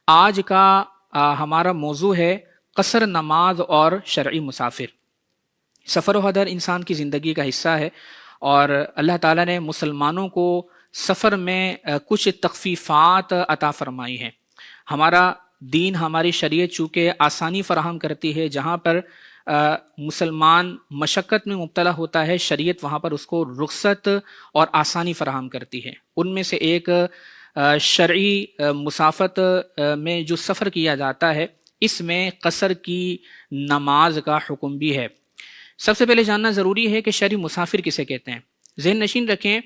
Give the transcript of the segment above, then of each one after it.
آج کا ہمارا موضوع ہے قصر نماز اور شرعی مسافر۔ سفر و حضر انسان کی زندگی کا حصہ ہے، اور اللہ تعالیٰ نے مسلمانوں کو سفر میں کچھ تخفیفات عطا فرمائی ہیں۔ ہمارا دین، ہماری شریعت چونکہ آسانی فراہم کرتی ہے، جہاں پر مسلمان مشقت میں مبتلا ہوتا ہے، شریعت وہاں پر اس کو رخصت اور آسانی فراہم کرتی ہے۔ ان میں سے ایک شرعی مسافت میں جو سفر کیا جاتا ہے، اس میں قصر کی نماز کا حکم بھی ہے۔ سب سے پہلے جاننا ضروری ہے کہ شرعی مسافر کسے کہتے ہیں۔ ذہن نشین رکھیں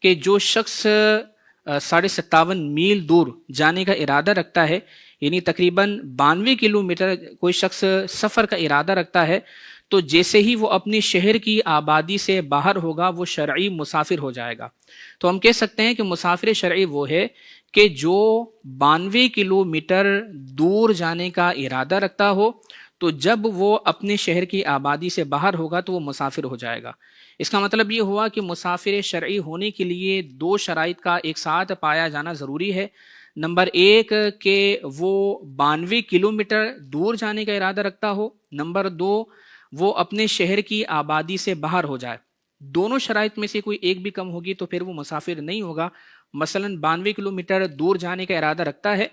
کہ جو شخص 57.5 میل دور جانے کا ارادہ رکھتا ہے، یعنی تقریباً 92 کلومیٹر کوئی شخص سفر کا ارادہ رکھتا ہے، تو جیسے ہی وہ اپنے شہر کی آبادی سے باہر ہوگا وہ شرعی مسافر ہو جائے گا۔ تو ہم کہہ سکتے ہیں کہ مسافر شرعی وہ ہے کہ جو 92 کلومیٹر دور جانے کا ارادہ رکھتا ہو، تو جب وہ اپنے شہر کی آبادی سے باہر ہوگا تو وہ مسافر ہو جائے گا۔ اس کا مطلب یہ ہوا کہ مسافر شرعی ہونے کے لیے 2 شرائط کا ایک ساتھ پایا جانا ضروری ہے۔ نمبر 1 کہ وہ 92 کلومیٹر دور جانے کا ارادہ رکھتا ہو، نمبر 2 وہ اپنے شہر کی آبادی سے باہر ہو جائے۔ دونوں شرائط میں سے کوئی ایک بھی کم ہوگی تو پھر وہ مسافر نہیں ہوگا۔ مثلا 92 کلومیٹر دور جانے کا ارادہ رکھتا ہے،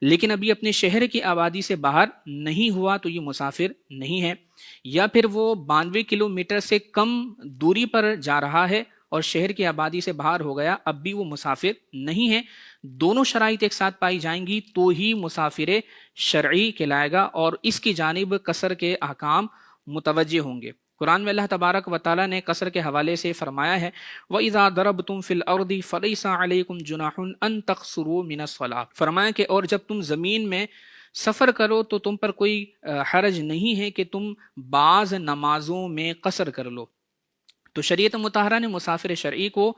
لیکن ابھی اپنے شہر کی آبادی سے باہر نہیں ہوا تو یہ مسافر نہیں ہے۔ یا پھر وہ 92 کلومیٹر سے کم دوری پر جا رہا ہے اور شہر کی آبادی سے باہر ہو گیا، اب بھی وہ مسافر نہیں ہے۔ دونوں شرائط ایک ساتھ پائی جائیں گی تو ہی مسافر شرعی کہلائے گا، اور اس کی جانب قصر کے احکام متوجہ ہوں گے۔ قرآن میں اللہ تبارک و تعالیٰ نے قصر کے حوالے سے فرمایا ہے وَإِذَا دَرَبْتُمْ فِي الْأَرْضِ فَلَيْسَ عَلَيْكُمْ جُنَاحٌ أَن تَقْصُرُوا مِنَ الصَّلَاةِ، فرمایا کہ اور جب تم زمین میں سفر کرو تو تم پر کوئی حرج نہیں ہے کہ تم بعض نمازوں میں قصر کر لو۔ تو شریعت مطہرہ نے مسافر شرعی کو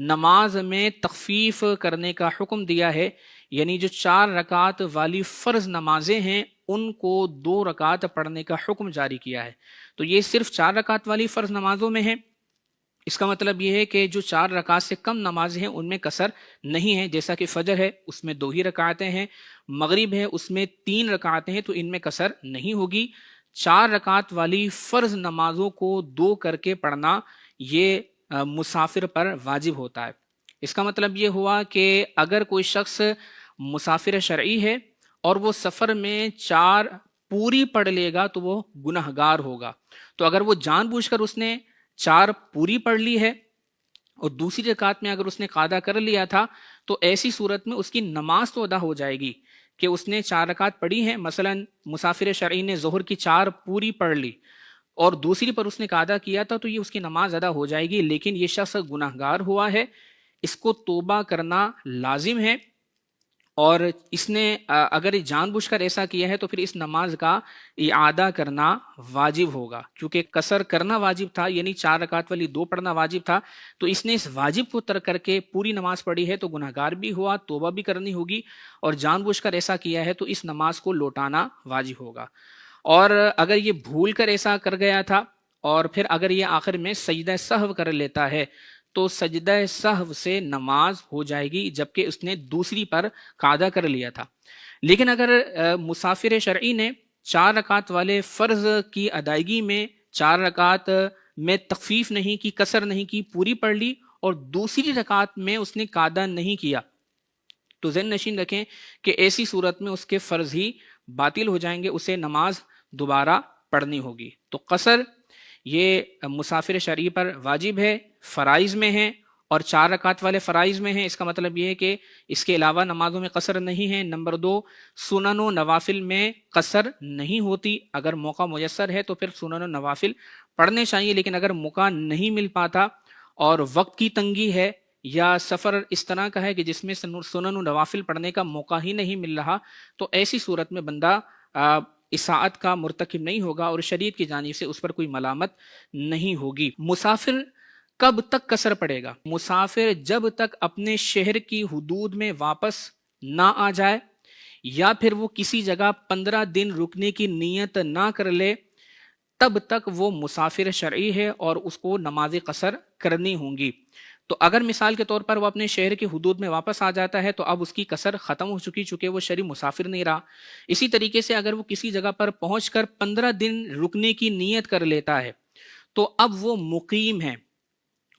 نماز میں تخفیف کرنے کا حکم دیا ہے، یعنی جو 4 رکعت والی فرض نمازیں ہیں ان کو 2 رکعت پڑھنے کا حکم جاری کیا ہے۔ تو یہ صرف 4 رکعت والی فرض نمازوں میں ہے۔ اس کا مطلب یہ ہے کہ جو 4 رکعت سے کم نمازیں ہیں ان میں قصر نہیں ہے، جیسا کہ فجر ہے اس میں 2 ہی رکعتیں ہیں، مغرب ہے اس میں 3 رکعتیں ہیں، تو ان میں قصر نہیں ہوگی۔ 4 رکعت والی فرض نمازوں کو 2 کر کے پڑھنا یہ مسافر پر واجب ہوتا ہے۔ اس کا مطلب یہ ہوا کہ اگر کوئی شخص مسافر شرعی ہے اور وہ سفر میں 4 پوری پڑھ لے گا تو وہ گنہگار ہوگا۔ تو اگر وہ جان بوجھ کر اس نے 4 پوری پڑھ لی ہے اور دوسری رکعت میں اگر اس نے قاعدہ کر لیا تھا، تو ایسی صورت میں اس کی نماز تو ادا ہو جائے گی کہ اس نے 4 رکعت پڑھی ہیں۔ مثلا مسافر شرعی نے ظہر کی 4 پوری پڑھ لی اور دوسری پر اس نے قاعدہ کیا تھا، تو یہ اس کی نماز ادا ہو جائے گی، لیکن یہ شخص گنہگار ہوا ہے، اس کو توبہ کرنا لازم ہے، اور اس نے اگر جان بوجھ کر ایسا کیا ہے تو پھر اس نماز کا اعادہ کرنا واجب ہوگا، کیونکہ قصر کرنا واجب تھا، یعنی 4 رکعت والی 2 پڑھنا واجب تھا، تو اس نے اس واجب کو ترک کر کے پوری نماز پڑھی ہے تو گنہگار بھی ہوا، توبہ بھی کرنی ہوگی، اور جان بوجھ کر ایسا کیا ہے تو اس نماز کو لوٹانا واجب ہوگا۔ اور اگر یہ بھول کر ایسا کر گیا تھا اور پھر اگر یہ آخر میں سجدہ سہو کر لیتا ہے تو سجدہ سہو سے نماز ہو جائے گی، جبکہ اس نے دوسری پر قاعدہ کر لیا تھا۔ لیکن اگر مسافر شرعی نے 4 رکعت والے فرض کی ادائیگی میں 4 رکعت میں تخفیف نہیں کی، قصر نہیں کی، پوری پڑھ لی، اور دوسری رکعت میں اس نے قاعدہ نہیں کیا، تو ذہن نشین رکھیں کہ ایسی صورت میں اس کے فرض ہی باطل ہو جائیں گے، اسے نماز دوبارہ پڑھنی ہوگی۔ تو قصر یہ مسافر شرعی پر واجب ہے، فرائض میں ہے، اور 4 رکعت والے فرائض میں ہیں۔ اس کا مطلب یہ ہے کہ اس کے علاوہ نمازوں میں قصر نہیں ہے۔ نمبر 2، سنن و نوافل میں قصر نہیں ہوتی۔ اگر موقع میسر ہے تو پھر سنن و نوافل پڑھنے چاہیے، لیکن اگر موقع نہیں مل پاتا اور وقت کی تنگی ہے یا سفر اس طرح کا ہے کہ جس میں سنن و نوافل پڑھنے کا موقع ہی نہیں مل رہا، تو ایسی صورت میں بندہ اساءت کا مرتکب نہیں ہوگا اور شریعت کی جانب سے اس پر کوئی ملامت نہیں ہوگی۔ مسافر کب تک قصر پڑے گا؟ مسافر جب تک اپنے شہر کی حدود میں واپس نہ آ جائے یا پھر وہ کسی جگہ 15 دن رکنے کی نیت نہ کر لے، تب تک وہ مسافر شرعی ہے اور اس کو نماز قصر کرنی ہوں گی۔ تو اگر مثال کے طور پر وہ اپنے شہر کی حدود میں واپس آ جاتا ہے تو اب اس کی قصر ختم ہو چکی، چونکہ وہ شرعی مسافر نہیں رہا۔ اسی طریقے سے اگر وہ کسی جگہ پر پہنچ کر 15 دن رکنے کی نیت کر لیتا ہے تو اب وہ مقیم ہے،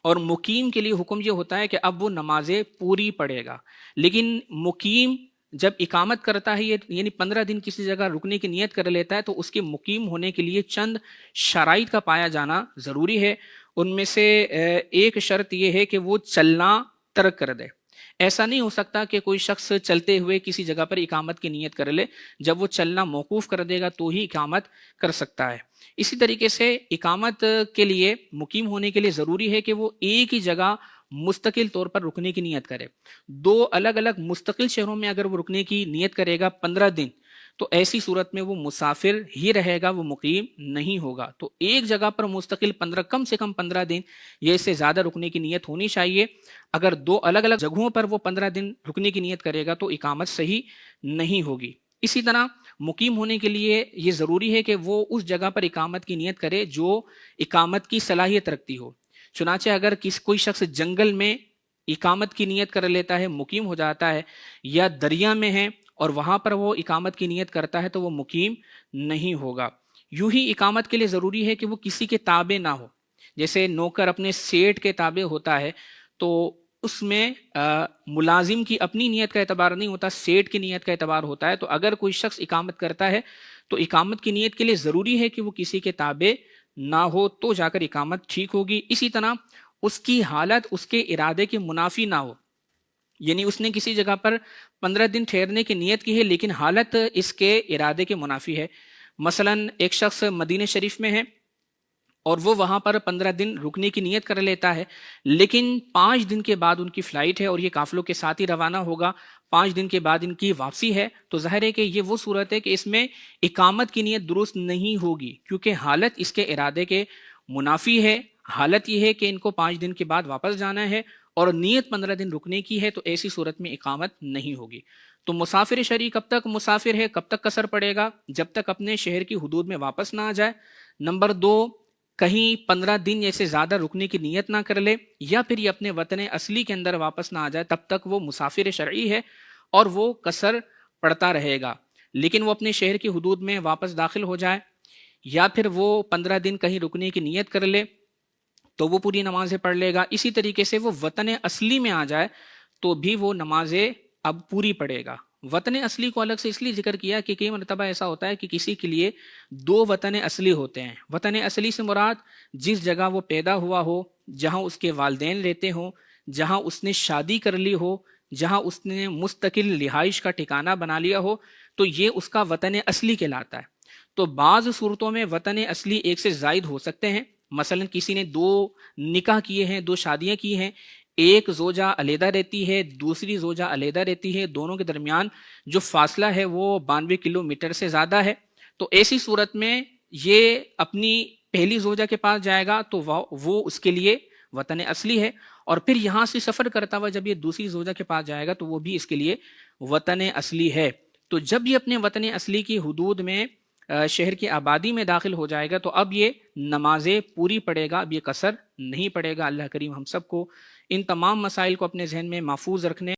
اور مقیم کے لیے حکم یہ ہوتا ہے کہ اب وہ نمازیں پوری پڑھے گا۔ لیکن مقیم جب اقامت کرتا ہے یعنی 15 دن کسی جگہ رکنے کی نیت کر لیتا ہے تو اس کے مقیم ہونے کے لیے چند شرائط کا پایا جانا ضروری ہے۔ ان میں سے ایک شرط یہ ہے کہ وہ چلنا ترک کر دے۔ ایسا نہیں ہو سکتا کہ کوئی شخص چلتے ہوئے کسی جگہ پر اقامت کی نیت کر لے، جب وہ چلنا موقوف کر دے گا تو ہی اقامت کر سکتا ہے۔ اسی طریقے سے اقامت کے لیے، مقیم ہونے کے لیے ضروری ہے کہ وہ ایک ہی جگہ مستقل طور پر رکنے کی نیت کرے۔ دو الگ الگ مستقل شہروں میں اگر وہ رکنے کی نیت کرے گا 15 دن تو ایسی صورت میں وہ مسافر ہی رہے گا، وہ مقیم نہیں ہوگا۔ تو ایک جگہ پر مستقل کم سے کم 15 دن یا اس سے زیادہ رکنے کی نیت ہونی چاہیے۔ اگر دو الگ الگ جگہوں پر وہ 15 دن رکنے کی نیت کرے گا تو اقامت صحیح نہیں ہوگی۔ اسی طرح مقیم ہونے کے لیے یہ ضروری ہے کہ وہ اس جگہ پر اقامت کی نیت کرے جو اقامت کی صلاحیت رکھتی ہو۔ چنانچہ اگر کوئی شخص جنگل میں اقامت کی نیت کر لیتا ہے، مقیم ہو جاتا ہے، یا دریا میں ہے اور وہاں پر وہ اقامت کی نیت کرتا ہے تو وہ مقیم نہیں ہوگا۔ یوں ہی اقامت کے لیے ضروری ہے کہ وہ کسی کے تابع نہ ہو۔ جیسے نوکر اپنے سیٹ کے تابع ہوتا ہے تو اس میں ملازم کی اپنی نیت کا اعتبار نہیں ہوتا، سیٹ کی نیت کا اعتبار ہوتا ہے۔ تو اگر کوئی شخص اقامت کرتا ہے تو اقامت کی نیت کے لیے ضروری ہے کہ وہ کسی کے تابع نہ ہو، تو جا کر اقامت ٹھیک ہوگی۔ اسی طرح اس کی حالت اس کے ارادے کے منافی نہ ہو، یعنی اس نے کسی جگہ پر 15 دن ٹھہرنے کی نیت کی ہے لیکن حالت اس کے ارادے کے منافی ہے۔ مثلا ایک شخص مدینہ شریف میں ہے اور وہ وہاں پر 15 دن رکنے کی نیت کر لیتا ہے، لیکن 5 دن کے بعد ان کی فلائٹ ہے اور یہ قافلوں کے ساتھ ہی روانہ ہوگا، 5 دن کے بعد ان کی واپسی ہے، تو ظاہر ہے کہ یہ وہ صورت ہے کہ اس میں اقامت کی نیت درست نہیں ہوگی، کیونکہ حالت اس کے ارادے کے منافی ہے۔ حالت یہ ہے کہ ان کو 5 دن کے بعد واپس جانا ہے اور نیت 15 دن رکنے کی ہے، تو ایسی صورت میں اقامت نہیں ہوگی۔ تو مسافر شرعی کب تک مسافر ہے، کب تک قصر پڑے گا؟ جب تک اپنے شہر کی حدود میں واپس نہ آ جائے۔ نمبر 2، کہیں 15 دن یا سے زیادہ رکنے کی نیت نہ کر لے، یا پھر یہ اپنے وطن اصلی کے اندر واپس نہ آ جائے، تب تک وہ مسافر شرعی ہے اور وہ قصر پڑتا رہے گا۔ لیکن وہ اپنے شہر کی حدود میں واپس داخل ہو جائے یا پھر وہ 15 دن کہیں رکنے کی نیت کر لے تو وہ پوری نمازیں پڑھ لے گا۔ اسی طریقے سے وہ وطن اصلی میں آ جائے تو بھی وہ نمازیں اب پوری پڑھے گا۔ وطن اصلی کو الگ سے اس لیے ذکر کیا کہ کئی مرتبہ ایسا ہوتا ہے کہ کسی کے لیے 2 وطن اصلی ہوتے ہیں۔ وطن اصلی سے مراد جس جگہ وہ پیدا ہوا ہو، جہاں اس کے والدین رہتے ہوں، جہاں اس نے شادی کر لی ہو، جہاں اس نے مستقل رہائش کا ٹھکانہ بنا لیا ہو، تو یہ اس کا وطن اصلی کہلاتا ہے۔ تو بعض صورتوں میں وطن اصلی ایک سے زائد ہو سکتے ہیں۔ مثلا کسی نے 2 نکاح کیے ہیں، 2 شادیاں کی ہیں، ایک زوجہ علیحدہ رہتی ہے، دوسری زوجہ علیحدہ رہتی ہے، دونوں کے درمیان جو فاصلہ ہے وہ 92 کلومیٹر سے زیادہ ہے، تو ایسی صورت میں یہ اپنی پہلی زوجہ کے پاس جائے گا تو وہ اس کے لیے وطن اصلی ہے، اور پھر یہاں سے سفر کرتا ہوا جب یہ دوسری زوجہ کے پاس جائے گا تو وہ بھی اس کے لیے وطن اصلی ہے۔ تو جب یہ اپنے وطن اصلی کی حدود میں شہر کی آبادی میں داخل ہو جائے گا تو اب یہ نمازیں پوری پڑھے گا، اب یہ قصر نہیں پڑے گا۔ اللہ کریم ہم سب کو ان تمام مسائل کو اپنے ذہن میں محفوظ رکھنے